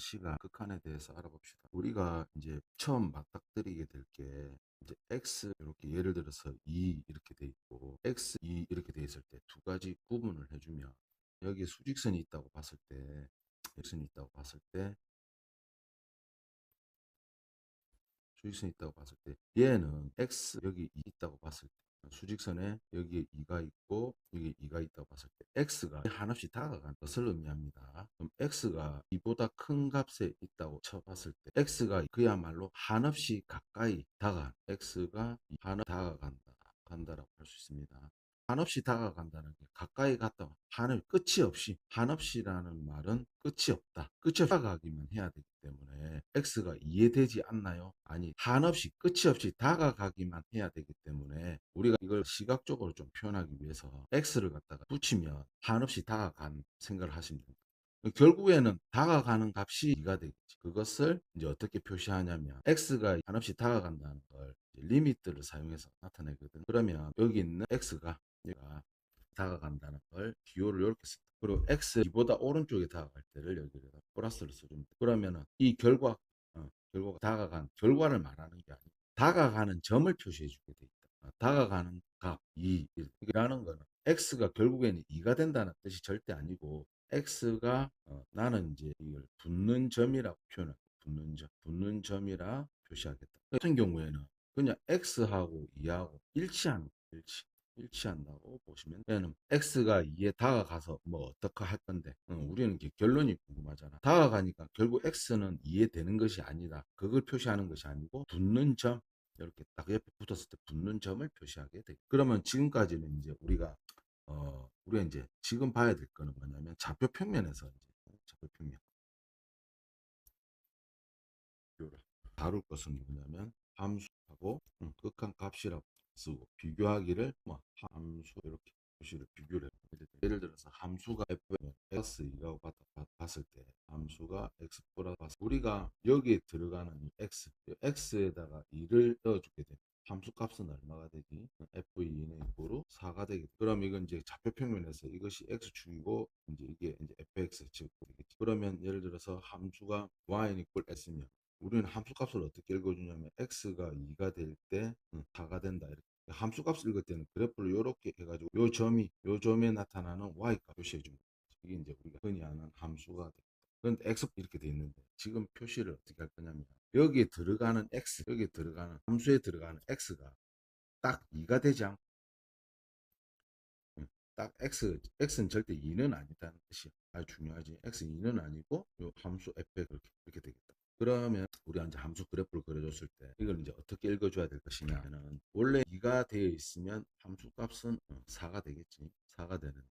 시간 극한에 대해서 알아봅시다. 우리가 이제 처음 맞닥뜨리게 될 게 이제 x 이렇게 예를 들어서 2 이렇게 돼 있고 x 2 이렇게 돼 있을 때 두 가지 구분을 해주면 여기 수직선이 있다고 봤을 때 수직선이 있다고 봤을 때 수직선이 있다고 봤을 때 얘는 x 여기 2 있다고 봤을 때 수직선에 여기에 2가 있고 여기 2가 있다고 봤을 때 x가 한없이 다가간 것을 의미합니다. 그럼 x가 2보다 큰 값에 있다고 쳐봤을 때 x가 그야말로 한없이 가까이 다가간 x가 한없이 다가간다라고 할 수 있습니다. 한없이 다가간다는 게 가까이 갔다 한없이 끝이 없이 한없이라는 말은 끝이 없다. 끝이 없이 다가가기만 해야 되기 때문에 x가 이해되지 않나요? 아니 한없이 끝이 없이 다가가기만 해야 되기 때문에 우리가 이걸 시각적으로 좀 표현하기 위해서 x를 갖다가 붙이면 한없이 다가간 생각을 하시면 됩니다. 결국에는 다가가는 값이 2가 되겠지. 그것을 이제 어떻게 표시하냐면 x가 한없이 다가간다는 걸 리미트를 사용해서 나타내거든. 그러면 여기 있는 x가 얘가 다가간다는 걸 기호를 이렇게 쓴다. 그리고 x 보다 오른쪽에 다가갈 때를 여기다가 플러스를 써줍니다. 그러면은 이 결과가 다가간 결과를 말하는 게 아니고 다가가는 점을 표시해 주게 돼 있다. 다가가는 값 2라는 거는 x가 결국에는 2가 된다는 뜻이 절대 아니고 x가 나는 이제 이걸 붙는 점이라고 표현할 붙는 점이라 표시하겠다. 같은 경우에는 그냥 x하고 2하고 일치한다고 보시면 얘는 x가 2에 다가가서 뭐 어떻게 할 건데 우리는 이게 결론이 궁금하잖아. 다가가니까 결국 x는 이해되는 것이 아니다. 그걸 표시하는 것이 아니고 붙는 점 이렇게 딱 옆에 붙었을 때 붙는 점을 표시하게 돼. 그러면 지금까지는 이제 우리가 이제 지금 봐야 될 거는 뭐냐면 좌표 평면에서 이제 좌표 평면 비교를 다룰 것은 뭐냐면 함수하고 극한 값이라고 쓰고 비교하기를 뭐 함수 이렇게 표시를 비교를 해요. 예를 들어서 함수가 f는 x 이라고 봤을 때 함수가 x 플러스 우리가 여기에 들어가는 이 x에다가 2를 넣어주게 됩니다. 함수 값은 얼마가 되지? f2는 이고로 4가 되겠다. 그럼 이건 이제 좌표 평면에서 이것이 x축이고 이제 이게 이제 fx 즉 되겠지. 그러면 예를 들어서 함수가 y는 equal x면 우리는 함수값을 어떻게 읽어주냐면 x가 2가 될 때 4가 된다 이렇게 함수값을 읽을 때는 그래프를 이렇게 해가지고 요 점에 나타나는 y값 표시해 줍니다. 이게 이제 우리가 흔히 아는 함수가 됩니다. 그런데 x 이렇게 돼 있는데 지금 표시를 어떻게 할 거냐면 여기에 들어가는 여기에 들어가는 함수에 들어가는 x가 딱 2가 되지 않고 딱 x는 절대 2는 아니다는 뜻이야. 아주 중요하지. x 2는 아니고 요 함수 fx 이렇게 되겠다. 그러면 우리가 이제 함수 그래프를 그려줬을 때 이걸 이제 어떻게 읽어줘야 될 것이냐면 원래 2가 되어 있으면 함수 값은 4가 되겠지. 4가 되는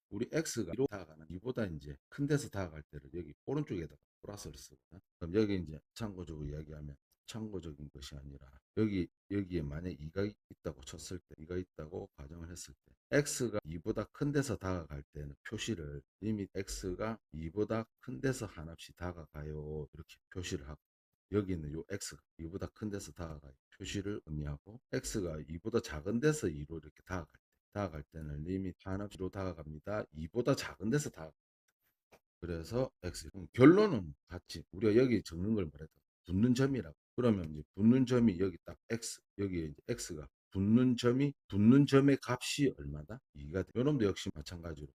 우리 x가 2로 다가가는 2보다 이제 큰 데서 다가갈 때를 여기 오른쪽에다가 플러스를 쓰거든. 그럼 여기 이제 참고적으로 이야기하면 참고적인 것이 아니라 여기에 만약 2가 있다고 쳤을 때 2가 있다고 가정을 했을 때 x가 2보다 큰 데서 다가갈 때는 표시를 리밋 x가 2보다 큰 데서 한없이 다가가요 이렇게 표시를 하고 여기 있는 요 x가 2보다 큰 데서 다가가요 표시를 의미하고 x가 2보다 작은 데서 2로 이렇게 다가갈 때는 리밋 한없이로 다가갑니다. 2보다 작은 데서 그래서 x 결론은 같이 우리가 여기 적는 걸 말해도 붙는 점이라고 그러면 이제 붙는 점이 여기 딱 x 여기에 이제 x가 붙는 점의 값이 얼마다? 2가 돼. 요놈도 역시 마찬가지로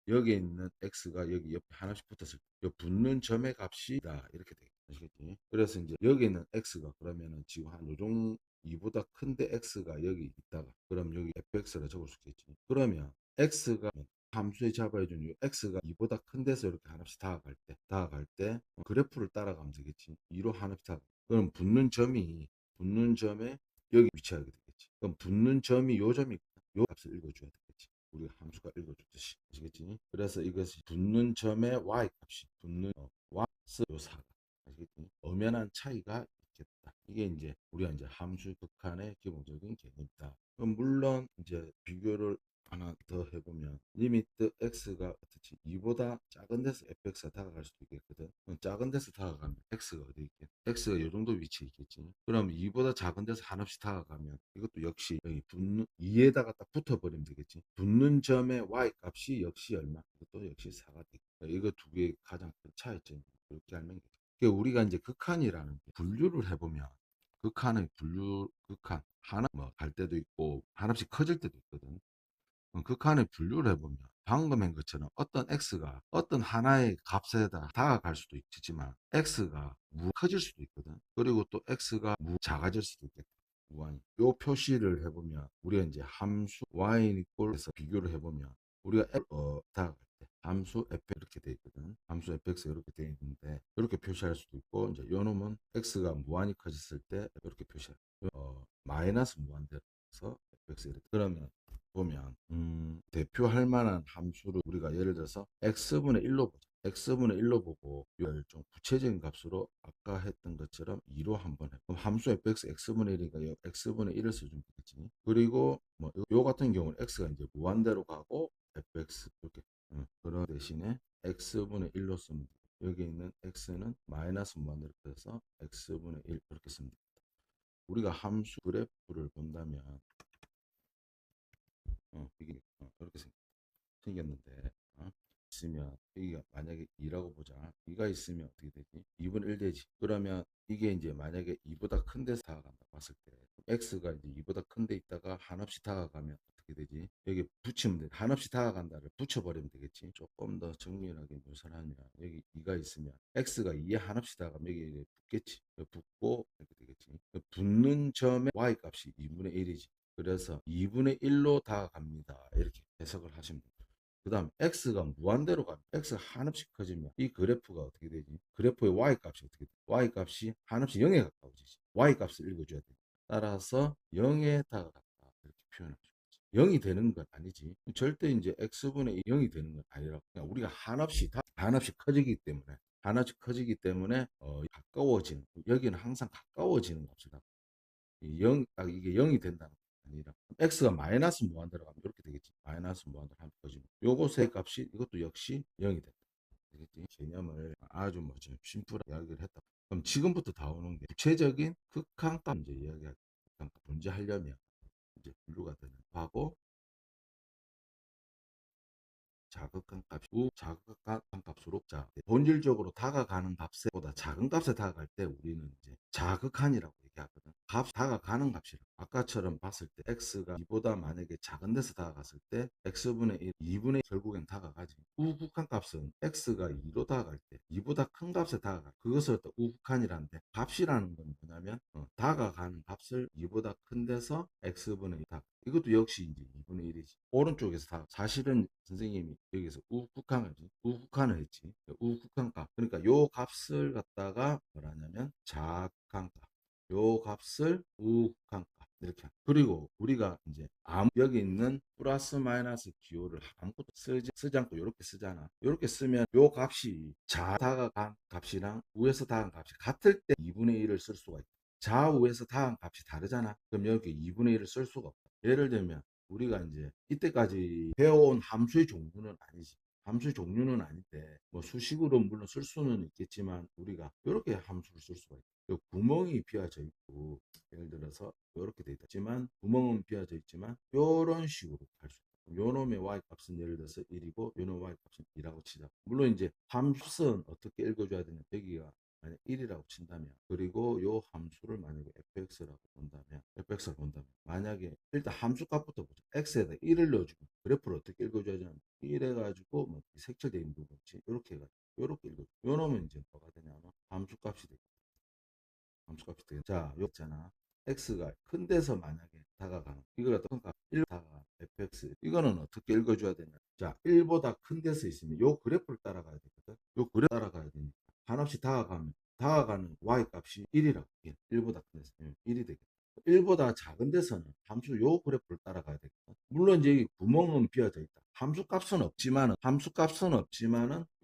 여기에 있는 x가 여기 옆에 하나씩 붙었을 때 붙는 점의 값이다 이렇게 되겠지. 아시겠지? 그래서 이제 여기 있는 x가 그러면은 지금 한 요정 2보다 큰데 x가 여기 있다가 그럼 여기 fx를 적을 수 있겠지. 그러면 x가 함수에 잡아준 이 x가 2보다 큰 데서 이렇게 한없이 다가갈 때 그래프를 따라가면 되겠지. 2로 한없이 그럼 붙는 점에 여기 위치하게 되겠지. 그럼 붙는 점이 요 점이 요 값을 읽어줘야 되겠지. 우리가 함수가 읽어줬듯이 아시겠지? 그래서 이것이 붙는 점의 y 값이 붙는 y 요 4가 아시겠지? 엄연한 차이가 있겠다. 이게 이제 우리가 이제 함수 극한의 기본적인 개념이다. 그럼 물론 이제 비교를 하나 더 해보면 리미트 x가 어떻지 2보다 작은 데서 fx가 다가갈 수도 있겠거든. 그럼 작은 데서 다가가면 x가 어디 있겠 x가 이 정도 위치에 있겠지. 그럼 2보다 작은 데서 한없이 다가가면 이것도 역시 여기 붙는 2에다가 딱 붙어버리면 되겠지. 붙는 점의 y 값이 역시 얼마? 이것도 역시 4가 되겠다. 이거 두 개의 가장 큰 차이점 이렇게 알면 우리가 이제 극한이라는 게 분류를 해보면 극한의 분류, 극한 하나 뭐 갈 때도 있고 하나씩 커질 때도 있거든. 극한의 분류를 해보면 방금 한 것처럼 어떤 x가 어떤 하나의 값에 다가갈 수도 있지만 x가 커질 수도 있거든. 그리고 또 x가 작아질 수도 있겠다. 무한히. 요 표시를 해보면 우리가 이제 함수 y equal에서 비교를 해보면 우리가 다가갈 때 함수 f 이렇게 돼 있거든. 함수 fx 이렇게 돼 있는데 이렇게 표시할 수도 있고, 이제 요 놈은 x가 무한히 커졌을 때 이렇게 표시해. 마이너스 무한대에서 fx 이렇게. 그러면 보면 대표할 만한 함수를 우리가 예를 들어서 x분의 1로 보자. x분의 1로 보고 이걸 좀 구체적인 값으로 아까 했던 것처럼 2로 한번 해. 그럼 함수 fx x분의 1이니까 x분의 1을 써주면 되겠지. 그리고 뭐 요 같은 경우는 x가 이제 무한대로 가고 fx 이렇게 그런 대신에 x분의 1로 쓰면 돼. 여기 있는 x는 마이너스 무한대로 해서 x분의 1 이렇게 쓰면 돼. 우리가 함수 그래프를 본다면 이게 이렇게 생겼는데 있으면 여기가 만약에 2라고 보자. 2가 있으면 어떻게 되지? 2분의 1 되지. 그러면 이게 이제 만약에 2보다 큰 데서 다가간다 봤을 때 x가 이제 2보다 큰 데 있다가 한없이 다가가면 어떻게 되지? 여기 붙이면 돼. 한없이 다가간다를 붙여버리면 되겠지. 조금 더 정밀하게 묘사를 하면 여기 2가 있으면 x가 2에 한없이 다가가면 여기 이제 붙겠지. 붙고 이렇게 되겠지. 붙는 점의 y 값이 2분의 1이지. 그래서 2분의 1로 다가갑니다. 이렇게 해석을 하시면 됩니다. 그 다음 x가 무한대로 가면 x가 한없이 커지면 이 그래프가 어떻게 되지? 그래프의 y 값이 어떻게 돼? y 값이 한없이 0에 가까워지지. y 값을 읽어줘야 돼. 따라서 0에 다가간다. 이렇게 표현할 수 있지. 0이 되는 건 아니지. 절대 이제 x분의 0이 되는 건 아니라고. 그냥 우리가 한없이 커지기 때문에 가까워지는, 여기는 항상 가까워지는 값이다. 이게 0이 된다는 게 아니라 x가 마이너스 무한대로 가면 이렇게 되겠지. 마이너스 무한대로 하면 커지면 요것의 값이 이것도 역시 0이 된다. 되겠지. 개념을 아주 뭐지 심플하게 이야기를 했다. 그럼 지금부터 다오는 게 구체적인 극한값 문제 이야기할 극한값 문제 하려면 이제 분류가 되는 하고 자극한 값이 자극한 값으로 본질적으로 다가가는 값보다 작은 값에 다가갈 때 우리는 이제 자극한이라고 얘기하거든. 다가가는 값이라. 아까처럼 봤을 때 x가 2보다 만약에 작은 데서 다가갔을 때 x분의 1, 2분의 1 결국엔 다가가지. 우극한 값은 x가 2로 다가갈 때 2보다 큰 값에 다가가. 그것을 또 우극한이라는데, 값이라는 건 뭐냐면 다가가는 값을 2보다 큰 데서 x분의 2 이것도 역시 이제 2분의 1이지. 오른쪽에서 사실은 선생님이 여기서 우극한을 했지. 우극한 값. 그러니까 요 값을 갖다가 뭐라냐면 작한 값. 요 값을 우극한 값. 이렇게. 그리고 우리가 이제 여기 있는 플러스 마이너스 기호를 아무것도 쓰지 않고 이렇게 쓰잖아. 이렇게 쓰면 요 값이 다가간 값이랑 우에서 다가간 값이 같을 때 2분의 1을 쓸 수가 있다. 좌우에서 다가간 값이 다르잖아. 그럼 여기 2분의 1을 쓸 수가 없다. 예를 들면 우리가 이제 이때까지 배워온 함수의 종류는 아니지. 함수의 종류는 아닌데 뭐 수식으로 물론 쓸 수는 있겠지만 우리가 이렇게 함수를 쓸 수가 있다. 구멍이 비어져 있고 예를 들어서 이렇게 돼 있지만 구멍은 비어져 있지만 이런 식으로 할 수 있다. 요 놈의 y 값은 예를 들어서 1이고 요 놈의 y 값은 2라고 치자. 물론 이제 함수는 어떻게 읽어줘야 되냐. 여기가 만약 1이라고 친다면, 그리고 요 함수를 만약에 fx를 본다면 만약에 일단 함수 값부터 보자. x에다 1을 넣어주면 그래프를 어떻게 읽어줘야 되냐면 1 해가지고 뭐 색칠되어 있는 부분 있지. 이렇게 해가지고 이렇게 읽어줘. 요 놈은 이제 뭐가 되냐면 함수 값이 돼. 함수값이 되겠. 자, 여기 있잖아. x가 큰 데서 만약에 다가가는 이걸 갖다 1 다가가는 fx, 이거는 어떻게 읽어줘야 되냐. 자, 1보다 큰 데서 있으면 요 그래프를 따라가야 되거든. 요 그래프 따라가야 되니까 한없이 다가가는 y 값이 1이라고. 1보다 큰 데서 1이 되겠다. 1보다 작은 데서는 함수 요 그래프를 따라가야 되거든. 물론 이제 구멍은 비어져 있다. 함수 값은 없지만은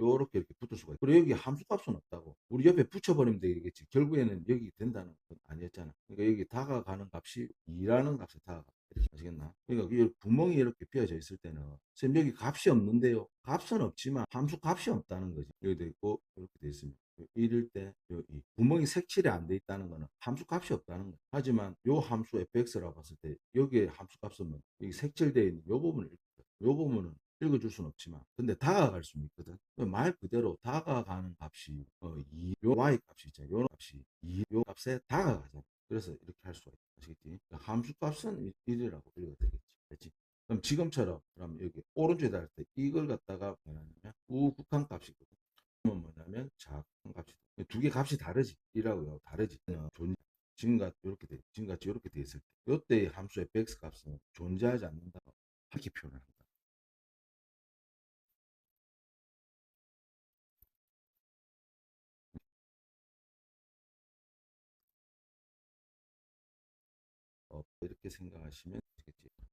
요렇게 이렇게 붙을 수가 있고, 그리고 여기 함수 값은 없다고 우리 옆에 붙여버리면 되겠지. 결국에는 여기 된다는 건 아니었잖아. 그러니까 여기 다가가는 값이 2라는 값에 다가가. 이렇게 아시겠나? 그러니까 이 구멍이 이렇게 비어져 있을 때는 선생님 여기 값이 없는데요. 값은 없지만 함수 값이 없다는 거지. 여기 돼 있고 이렇게 돼 있습니다. 1일 때 여기 구멍이 색칠이 안 돼 있다는 거는 함수 값이 없다는 거야. 하지만 요 함수 fx라고 봤을 때 여기에 함수 값은 여기 색칠되어 있는 요 부분을 요 부분은 읽어줄 수는 없지만 근데 다가갈 수는 있거든. 말 그대로 다가가는 값이 요 y 값이 있잖아. 요 값이 요 값에 다가가잖아. 그래서 이렇게 할 수가 있다. 아시겠지? 함수 값은 1이라고 읽어야 되겠지. 그렇지? 그럼 지금처럼 그럼 여기 오른쪽에다 할 때 이걸 갖다가 뭐냐면 우극한 값이거든. 그러면 뭐냐면 작은 값이 두 개 값이 다르지. 1하고요. 다르지. 지금같이 이렇게 돼. 지금같이 이렇게 돼 있을 때 이때의 함수 fx 값은 존재하지 않는다. 이렇게 표현을 한다. 이렇게 생각하시면 되겠지.